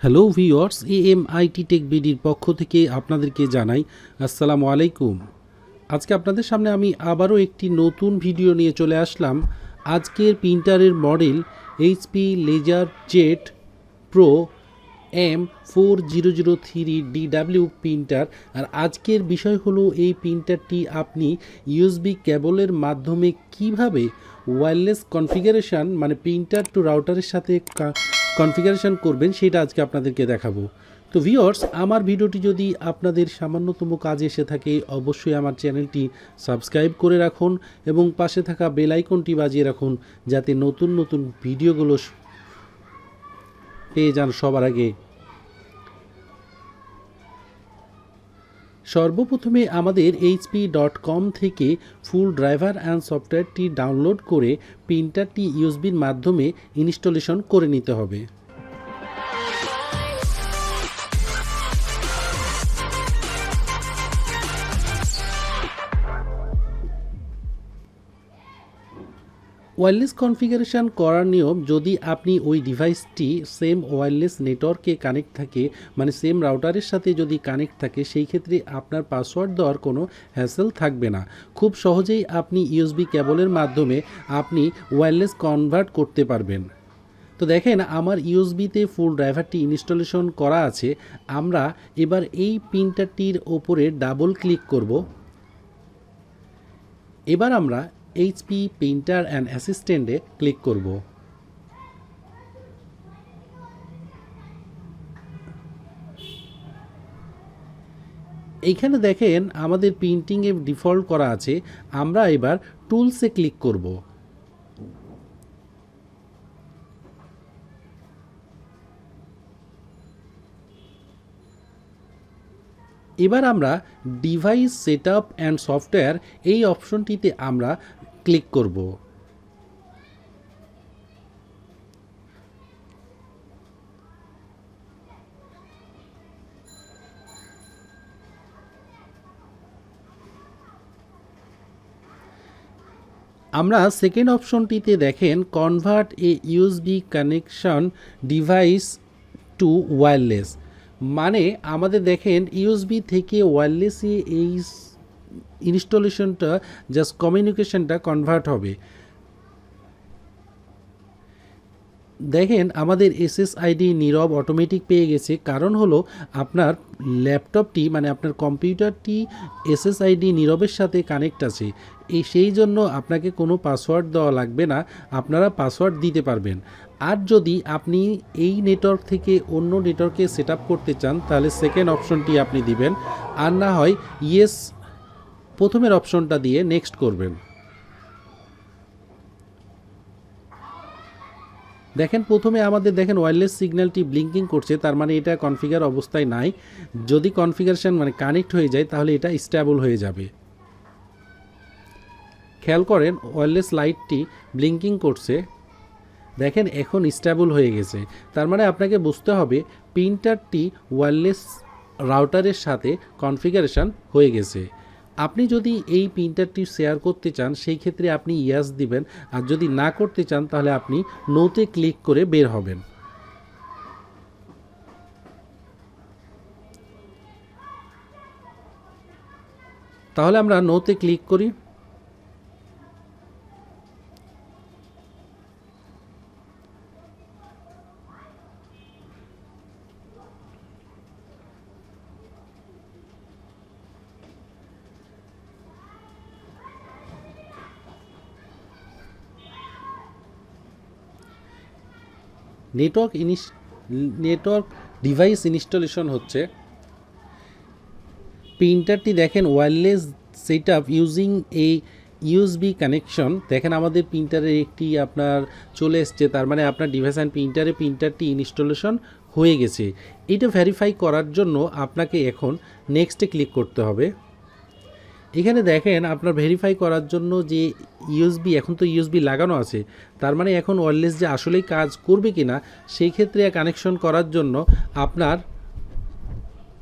Hello viewers, এএমআইটি take বিডির পক্ষ থেকে আপনাদেরকে জানাই আসসালামু আলাইকুম। আজকে আপনাদের সামনে আমি আবারও একটি নতুন ভিডিও নিয়ে চলে আসলাম। আজকের প্রিন্টারের model HP LaserJet pro M4003DW printer. আর আজকের বিষয় হলো এই প্রিন্টারটি আপনি ইউএসবি কেবলের মাধ্যমে কিভাবে ওয়্যারলেস কনফিগারেশন মানে প্রিন্টার টু রাউটারের সাথে কনফিগারেশন করবেন সেটা আজকে আপনাদেরকে দেখাবো। তো ভিউয়ার্স, আমার ভিডিওটি যদি আপনাদের সামান্যতম কাজে এসে থাকে অবশ্যই আমার চ্যানেলটি সাবস্ক্রাইব করে রাখুন এবং পাশে থাকা বেল আইকনটি বাজিয়ে রাখুন যাতে নতুন নতুন ভিডিওগুলো পেয়ে যান সবার আগে। সর্বপ্রথমে আমাদের hp.com থেকে ফুল ড্রাইভার অ্যান্ড সফটওয়্যারটি ডাউনলোড করে প্রিন্টারটি ইউএসবির মাধ্যমে ইনস্টলেশন করে নিতে হবে। ওয়্যারলেস কনফিগারেশন করার নিয়ম, যদি আপনি ওই ডিভাইসটি সেম ওয়্যারলেস নেটওয়ার্কে কানেক্ট থাকে মানে সেম রাউটারের সাথে যদি কানেক্ট থাকে সেই ক্ষেত্রে আপনার পাসওয়ার্ড দেওয়ার কোনো হ্যাসেল থাকবে না। খুব সহজেই আপনি ইউএসবি কেবলের মাধ্যমে আপনি ওয়্যারলেস কনভার্ট করতে পারবেন। তো দেখেন আমার ইউএসবিতে ফুল ড্রাইভারটি ইনস্টলেশন করা আছে। আমরা এবার এই প্রিন্টারটির ওপরে ডাবল ক্লিক করব। এবার আমরা এইচপি প্রিন্টার অ্যান্ড অ্যাসিস্ট্যান্টে ক্লিক করব। এইখানে দেখেন আমাদের প্রিন্টিংয়ে ডিফল্ট করা আছে। আমরা এবার টুলসে ক্লিক করব। এবার আমরা ডিভাইস সেটআপ অ্যান্ড সফটওয়্যার এই অপশনটিতে আমরা ক্লিক করব। আমরা সেকেন্ড অপশনটিতে দেখেন convert a USB connection device to wireless, মানে আমাদের দেখেন ইউএসবি থেকে ওয়্যারলেসে এই ইনস্টলেশনটা জাস্ট কমিউনিকেশনটা কনভার্ট হবে। দেখেন আমাদের এসএসআইডি নীরব অটোমেটিক পেয়ে গেছে, কারণ হলো আপনার ল্যাপটপটি মানে আপনার কম্পিউটারটি এসএসআইডি নীরবের সাথে কানেক্ট আছে। সেই জন্য আপনাকে কোনো পাসওয়ার্ড দেওয়া লাগবে না, আপনারা পাসওয়ার্ড দিতে পারবেন। আর যদি আপনি এই নেটওয়ার্ক থেকে অন্য নেটওয়ার্কে সেট আপ করতে চান তাহলে সেকেন্ড অপশনটি আপনি দিবেন, আর না হয় ইয়েস প্রথমের অপশনটা দিয়ে নেক্সট করবেন। দেখেন প্রথমে আমাদের দেখেন ওয়্যারলেস সিগন্যালটি ব্লিঙ্কিং করছে, তার মানে এটা কনফিগার অবস্থায় নাই। যদি কনফিগারেশন মানে কানেক্ট হয়ে যায় তাহলে এটা স্টেবল হয়ে যাবে। খেয়াল করেন ওয়্যারলেস লাইটটি ব্লিঙ্কিং করছে, দেখেন এখন স্টেবল হয়ে গেছে। তার মানে আপনাকে বুঝতে হবে প্রিন্টারটি ওয়্যারলেস রাউটারের সাথে কনফিগারেশন হয়ে গেছে। আপনি যদি এই প্রিন্টারটি শেয়ার করতে চান সেই ক্ষেত্রে আপনি ইয়াস দিবেন, আর যদি না করতে চান তাহলে আপনি নোতে ক্লিক করে বের হবেন। তাহলে আমরা নোতে ক্লিক করি। নেটওয়ার্ক ডিভাইস ইনস্টলেশন হচ্ছে। প্রিন্টারটি দেখেন wireless setup using a USB connection, দেখেন আমাদের প্রিন্টারের একটি আপনার চলে এসছে, তার মানে আপনার ডিভাইস অ্যান্ড প্রিন্টারটি ইনস্টলেশন হয়ে গেছে। এটা ভেরিফাই করার জন্য আপনাকে এখন নেক্সটে ক্লিক করতে হবে। এখানে দেখেন আপনার ভেরিফাই করার জন্য যে ইউএসবি, এখন তো ইউএসবি লাগানো আছে, তার মানে এখন ওয়্যারলেস যে আসলেই কাজ করবে কিনা সেই ক্ষেত্রে কানেকশন করার জন্য আপনার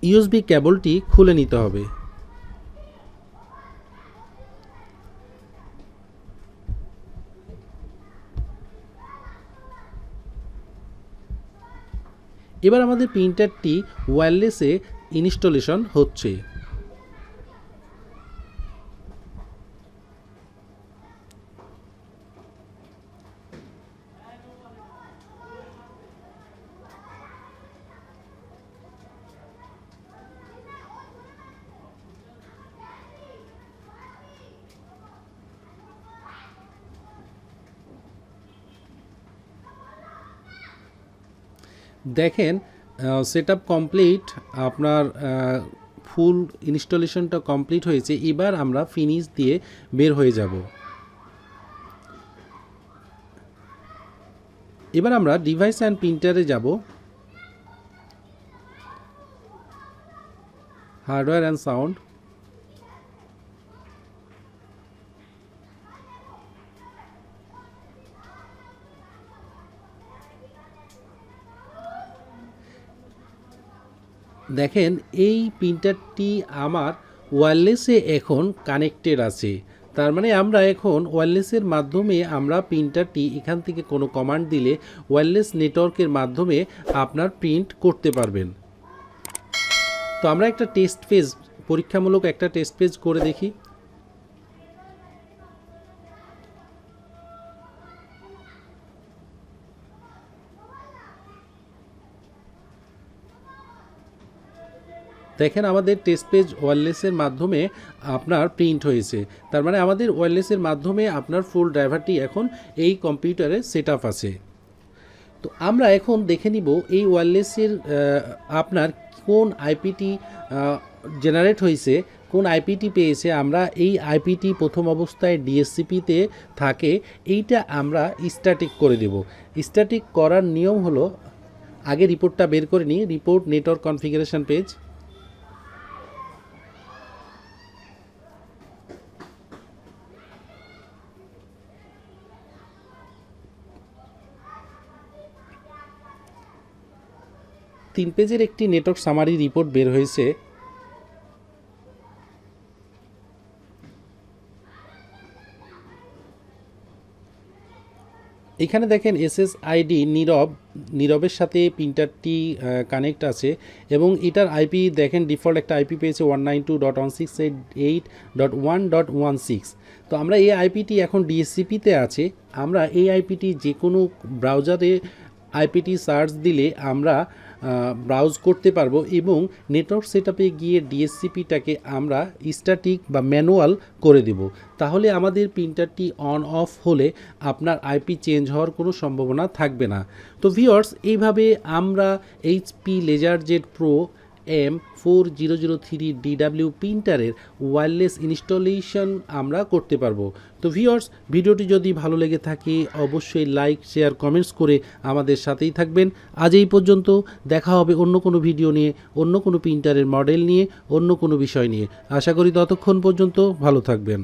ইউএসবি কেবলটি খুলে নিতে হবে। এবার আমাদের প্রিন্টারটি ওয়্যারলেসে ইনস্টলেশন হচ্ছে। দেখেন সেটআপ কমপ্লিট, আপনার ফুল ইনস্টলেশনটা কমপ্লিট হয়েছে। এবার আমরা ফিনিশ দিয়ে বের হয়ে যাব। এবার আমরা ডিভাইস অ্যান্ড প্রিন্টারে যাব, হার্ডওয়্যার অ্যান্ড সাউন্ড। দেখেন এই প্রিন্টারটি আমার ওয়্যারলেসে এখন কানেক্টেড আছে। তার মানে আমরা এখন ওয়্যারলেসের মাধ্যমে আমরা প্রিন্টারটি এখান থেকে কোনো কমান্ড দিলে ওয়্যারলেস নেটওয়ার্কের মাধ্যমে আপনার প্রিন্ট করতে পারবেন। তো আমরা একটা টেস্ট পেজ, পরীক্ষামূলক একটা টেস্ট পেজ করে দেখি। দেখেন আমাদের টেস্ট পেজ ওয়্যারলেসের মাধ্যমে আপনার প্রিন্ট হয়েছে। তার মানে আমাদের ওয়্যারলেসের মাধ্যমে আপনার ফুল ড্রাইভারটি এখন এই কম্পিউটারে সেট আপ আছে। তো আমরা এখন দেখে নিব এই ওয়্যারলেসের আপনার কোন আইপিটি জেনারেট হয়েছে, কোন আইপিটি পেয়েছে। আমরা এই আইপিটি প্রথম অবস্থায় ডিএসসিপিতে থাকে, এইটা আমরা স্ট্যাটিক করে দেব। স্ট্যাটিক করার নিয়ম হলো, আগে রিপোর্টটা বের করে নিই। Report network configuration page. তিন পেজের একটি নেটওয়ার্ক সামারি রিপোর্ট বের হয়েছে। এখানে দেখেন এসএসআইডি নীরবের সাথে প্রিন্টারটি কানেক্ট আছে এবং এটার আইপি দেখেন ডিফল্ট একটা আইপি পেয়েছে 192.168.1.16। তো আমরা এই আইপিটি এখন ডিএসসিপিতে আছে। আমরা এই আইপিটি যে কোনো ব্রাউজারে আইপিটি সার্চ দিলে আমরা ব্রাউজ করতে পারবো এবং নেটওয়ার্ক সেটআপে গিয়ে ডিএসসিপিটাকে আমরা স্ট্যাটিক বা ম্যানুয়াল করে দেব। তাহলে আমাদের প্রিন্টারটি অন অফ হলে আপনার আইপি চেঞ্জ হওয়ার কোনো সম্ভাবনা থাকবে না। তো ভিউয়ার্স, এইভাবে আমরা HP LaserJet pro M4003 DW প্রিন্টারের ওয়্যারলেস ইনস্টলেশন আমরা করতে পারবো। তো ভিউয়ার্স, ভিডিওটি যদি ভালো লেগে থাকে অবশ্যই লাইক, শেয়ার, কমেন্টস করে আমাদের সাথেই থাকবেন। আজ এই পর্যন্ত, দেখা হবে অন্য কোনো ভিডিও নিয়ে, অন্য কোনো প্রিন্টারের মডেল নিয়ে, অন্য কোনো বিষয় নিয়ে। আশা করি ততক্ষণ পর্যন্ত ভালো থাকবেন।